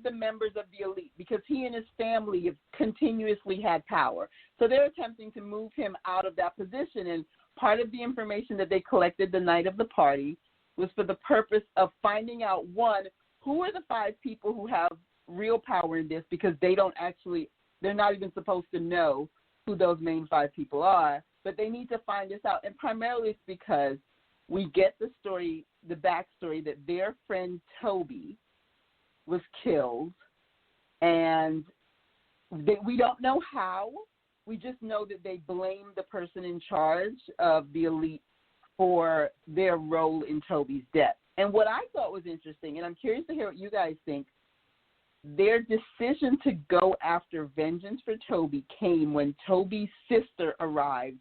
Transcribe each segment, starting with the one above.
the members of the elite because he and his family have continuously had power. So they're attempting to move him out of that position. And part of the information that they collected the night of the party was for the purpose of finding out, one, who are the 5 people who have real power in this, because they're not even supposed to know who those main 5 people are, but they need to find this out. And primarily it's because we get the story, the backstory that their friend Toby was killed, and we don't know how. We just know that they blame the person in charge of the elite for their role in Toby's death. And what I thought was interesting, and I'm curious to hear what you guys think, their decision to go after vengeance for Toby came when Toby's sister arrived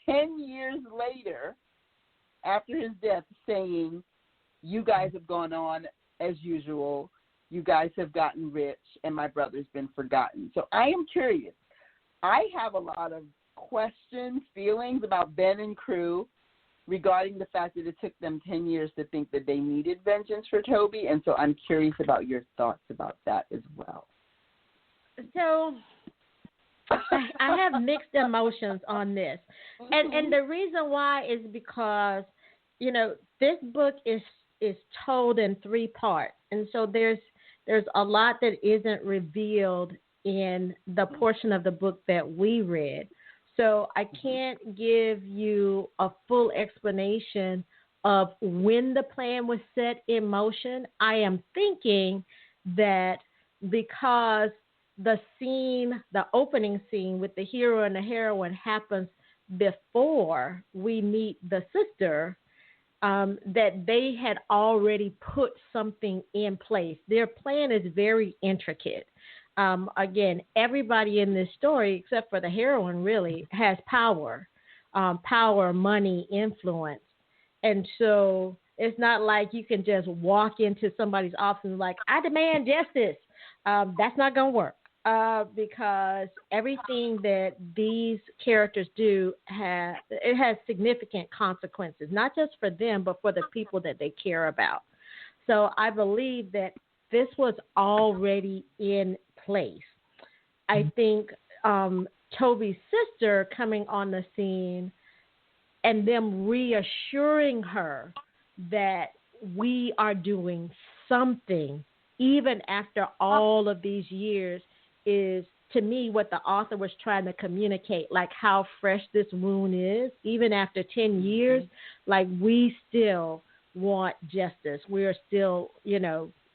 10 years later after his death saying, you guys have gone on as usual, you guys have gotten rich, and my brother's been forgotten. So I am curious. I have a lot of questions, feelings about Ben and crew regarding the fact that it took them 10 years to think that they needed vengeance for Toby, and so I'm curious about your thoughts about that as well. So I have mixed emotions on this. And the reason why is because, you know, this book is told in 3 parts. And so there's a lot that isn't revealed in the portion of the book that we read. So I can't give you a full explanation of when the plan was set in motion. I am thinking that because the scene, the opening scene with the hero and the heroine happens before we meet the sister, that they had already put something in place. Their plan is very intricate. Again, everybody in this story, except for the heroine, really has power, money, influence. And so it's not like you can just walk into somebody's office and like, I demand justice. That's not going to work because everything that these characters do has significant consequences, not just for them, but for the people that they care about. So I believe that this was already in place. I think Toby's sister coming on the scene and them reassuring her that we are doing something even after all of these years is, to me, what the author was trying to communicate, like how fresh this wound is. Even after 10 years, like we still want justice. We're still,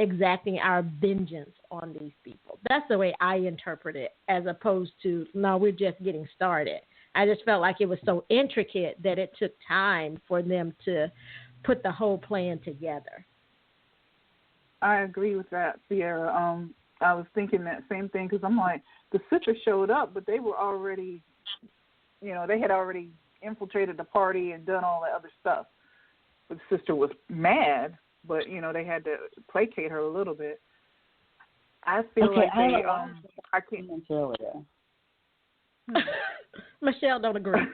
exacting our vengeance on these people. That's the way I interpret it, as opposed to, no, we're just getting started. I just felt like it was so intricate that it took time for them to put the whole plan together. I agree with that, Siera. I was thinking that same thing because I'm like, the sister showed up, but they were already, they had already infiltrated the party and done all that other stuff. But the sister was mad, but, they had to placate her a little bit. I feel like I can't. Michele don't agree.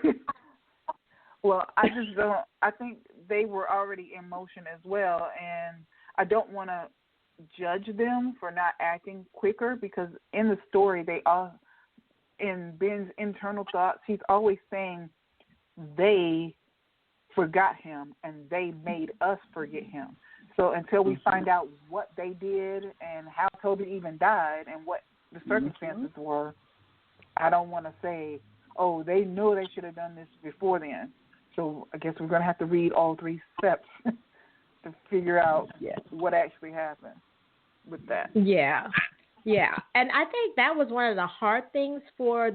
Well, I just don't. I think they were already in motion as well, and I don't want to judge them for not acting quicker because in the story, in Ben's internal thoughts, he's always saying they forgot him and they made us forget him. So until we find out what they did and how Toby even died and what the circumstances were, I don't want to say, oh, they knew they should have done this before then. So I guess we're going to have to read all 3 steps to figure out what actually happened with that. Yeah. And I think that was one of the hard things for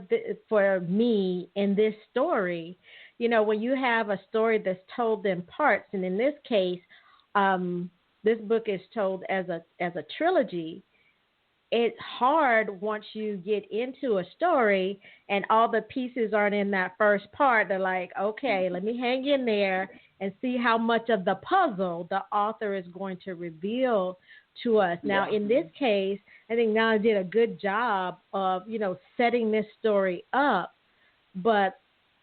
me in this story. When you have a story that's told in parts, and in this case, this book is told as a trilogy. It's hard once you get into a story and all the pieces aren't in that first part. They're like, okay, let me hang in there and see how much of the puzzle the author is going to reveal to us. Now, in this case, I think Nana did a good job of, setting this story up. But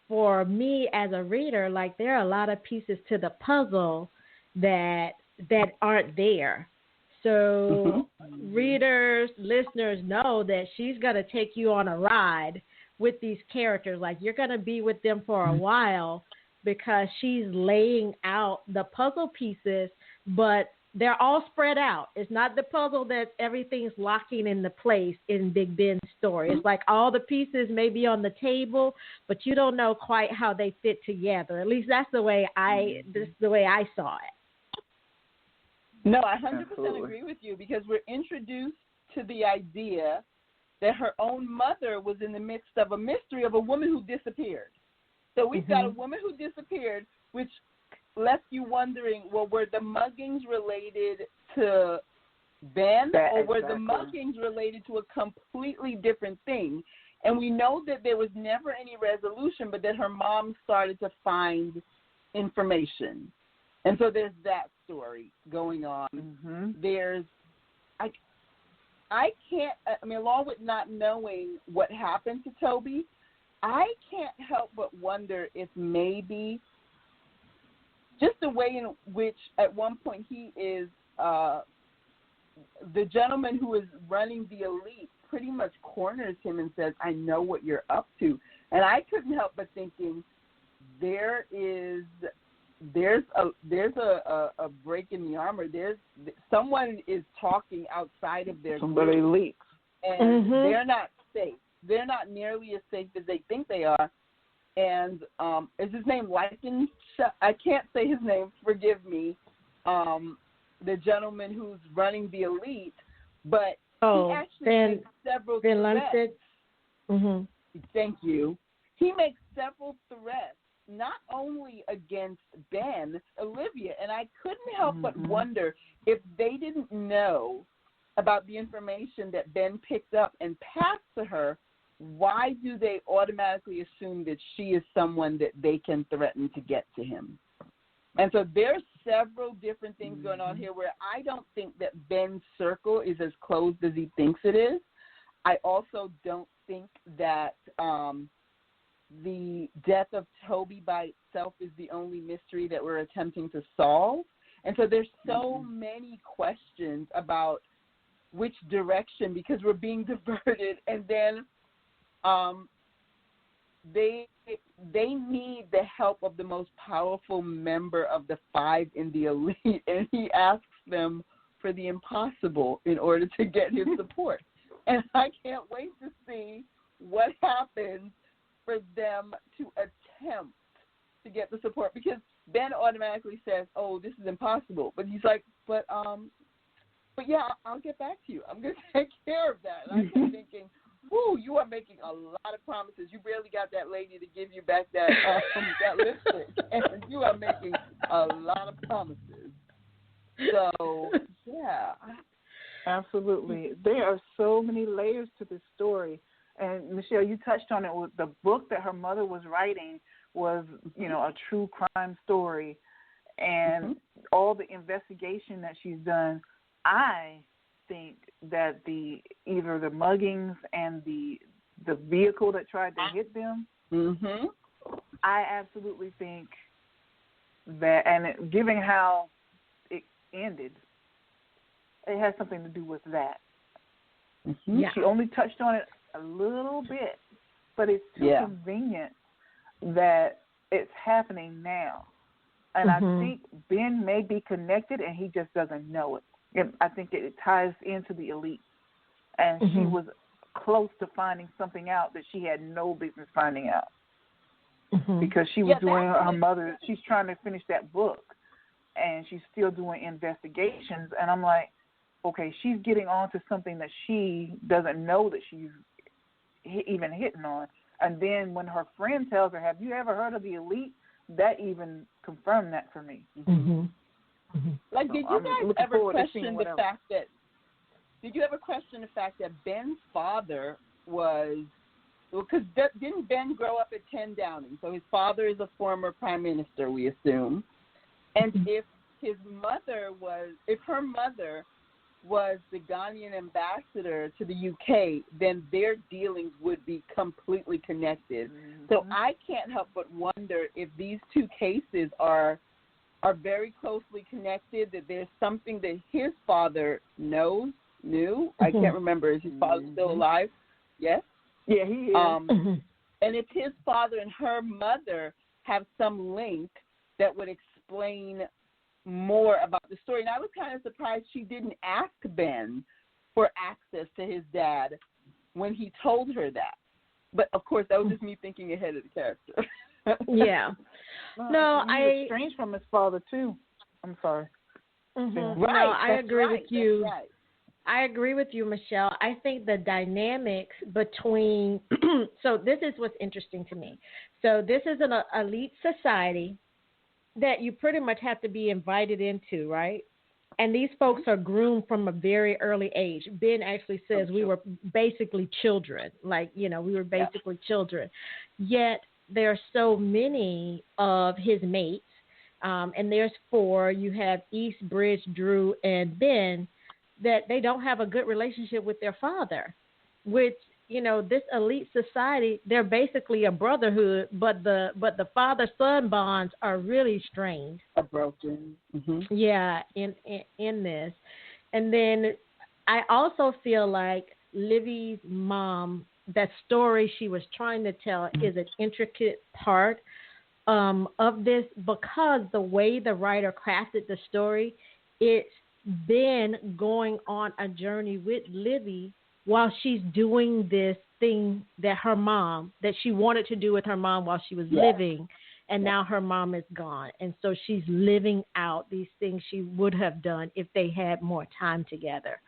for me as a reader, like there are a lot of pieces to the puzzle that aren't there. So readers, listeners know that she's going to take you on a ride with these characters. Like, you're going to be with them for a while because she's laying out the puzzle pieces, but they're all spread out. It's not the puzzle that everything's locking into place in Big Ben's story. It's like all the pieces may be on the table, but you don't know quite how they fit together. At least that's the way I saw it. No, I 100% agree with you, because we're introduced to the idea that her own mother was in the midst of a mystery of a woman who disappeared. So we've got a woman who disappeared, which left you wondering, well, were the muggings related to Ben, or were the muggings related to a completely different thing? And we know that there was never any resolution, but that her mom started to find information. And so there's that story going on. There's, along with not knowing what happened to Toby, I can't help but wonder if maybe just the way in which at one point he is, the gentleman who is running the elite pretty much corners him and says, I know what you're up to. And I couldn't help but thinking there's a break in the armor. Someone is talking outside of their somebody group, leaks, and they're not safe. They're not nearly as safe as they think they are. And is his name Lycan? I can't say his name. Forgive me. The gentleman who's running the elite, but he actually makes several threats. Thank you. He makes several threats, not only against Ben, Olivia, and I couldn't help but wonder if they didn't know about the information that Ben picked up and passed to her. Why do they automatically assume that she is someone that they can threaten to get to him? And so there's several different things going on here where I don't think that Ben's circle is as closed as he thinks it is. I also don't think that the death of Toby by itself is the only mystery that we're attempting to solve. And so there's so many questions about which direction, because we're being diverted, and then they need the help of the most powerful member of the five in the elite, and he asks them for the impossible in order to get his support. And I can't wait to see what happens for them to attempt to get the support, because Ben automatically says, oh, this is impossible. But he's like, but yeah, I'll get back to you. I'm going to take care of that. And I kept thinking, woo, you are making a lot of promises. You barely got that lady to give you back that that lipstick, and you are making a lot of promises. So, yeah. Absolutely. There are so many layers to this story. And, Michele, you touched on it. The book that her mother was writing was, a true crime story. And all the investigation that she's done, I think that either the muggings and the vehicle that tried to hit them, I absolutely think that, and given how it ended, it has something to do with that. Yeah. She only touched on it a little bit, but it's too convenient that it's happening now. And I think Ben may be connected and he just doesn't know it. I think it ties into the elite. And she was close to finding something out that she had no business finding out. Because she was doing her mother, she's trying to finish that book. And she's still doing investigations. And I'm like, okay, she's getting on to something that she doesn't know that she's even hitting on. And then when her friend tells her, have you ever heard of the elite? That even confirmed that for me. Like, did you guys ever question the fact that, Ben's father was, because didn't Ben grow up at 10 Downing? So his father is a former prime minister, we assume. And if her mother was the Ghanaian ambassador to the UK, then their dealings would be completely connected. So I can't help but wonder if these two cases are are very closely connected, that there's something that his father knew. I can't remember. Is his father still alive? Yes? Yeah, he is. And if his father and her mother have some link that would explain more about the story. And I was kind of surprised she didn't ask Ben for access to his dad when he told her that. But, of course, that was just me thinking ahead of the character. Yeah. No, he was estranged from his father, too. I'm sorry. Mm-hmm. Right. No, I agree with you. That's right. I agree with you, Michele. I think the dynamics between so this is what's interesting to me. So this is an elite society that you pretty much have to be invited into, right? And these folks are groomed from a very early age. Ben actually says we were basically children, we were basically children. Yet there are so many of his mates, and there's 4. You have East, Bridge, Drew, and Ben, that they don't have a good relationship with their father, which, this elite society, they're basically a brotherhood, but the father-son bonds are really strained. Are broken. Mm-hmm. Yeah, in this. And then I also feel like Livy's mom, that story she was trying to tell is an intricate part of this, because the way the writer crafted the story, it's been going on a journey with Livy while she's doing this thing that she wanted to do with her mom while she was living, and now her mom is gone. And so she's living out these things she would have done if they had more time together.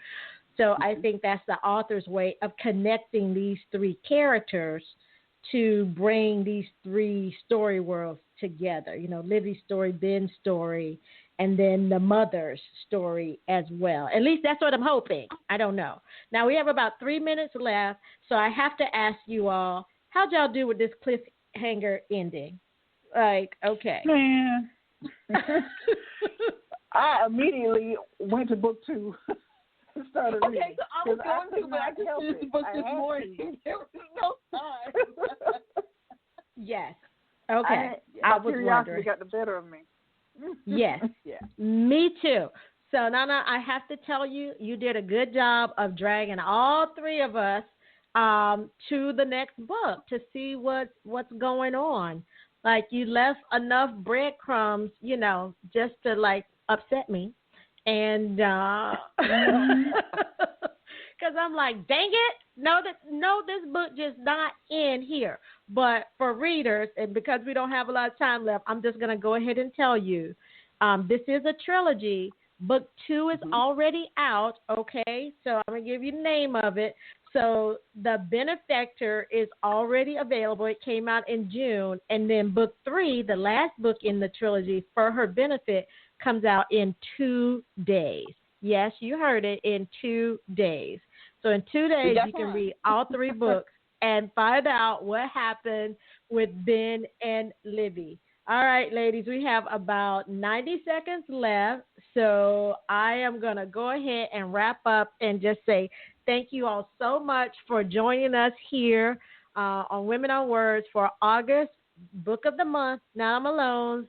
So I think that's the author's way of connecting these 3 characters to bring these 3 story worlds together. Livy's story, Ben's story, and then the mother's story as well. At least that's what I'm hoping. I don't know. Now, we have about 3 minutes left, so I have to ask you all, how'd y'all do with this cliffhanger ending? Okay. Man. I immediately went to book 2 and started reading. Okay, so I was going to, but I just finished the book this morning. There was no time. Yes. Okay. I was curiosity wondering. got the better of me. Yes. Yeah. Me too. So, Nana, I have to tell you, you did a good job of dragging all 3 of us to the next book to see what's going on. You left enough breadcrumbs, just to upset me, and because I'm like, dang it, no, this book just not in here. But for readers, and because we don't have a lot of time left, I'm just gonna go ahead and tell you, this is a trilogy. Book 2 is already out. Okay, so I'm gonna give you the name of it. So the Benefactor is already available. It came out in June. And then book 3, the last book in the trilogy, For Her Benefit, comes out in 2 days. Yes, you heard it, in 2 days. So in 2 days, you can read all 3 books and find out what happened with Ben and Livy. All right, ladies, we have about 90 seconds left. So I am going to go ahead and wrap up and just say thank you all so much for joining us here on Women on Words for August Book of the Month, Now Malone's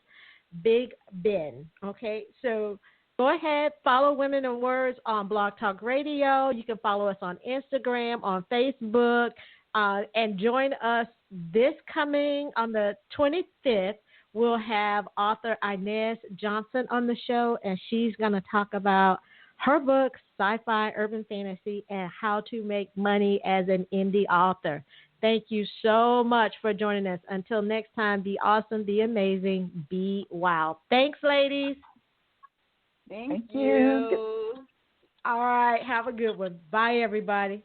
Big Ben. Okay, so go ahead, follow Women on Words on Blog Talk Radio. You can follow us on Instagram, on Facebook, and join us this coming on the 25th. We'll have author Inez Johnson on the show, and she's going to talk about her books, sci-fi, urban fantasy, and how to make money as an indie author. Thank you so much for joining us. Until next time, be awesome, be amazing, be wild. Thanks, ladies. Thank you. All right, have a good one. Bye, everybody.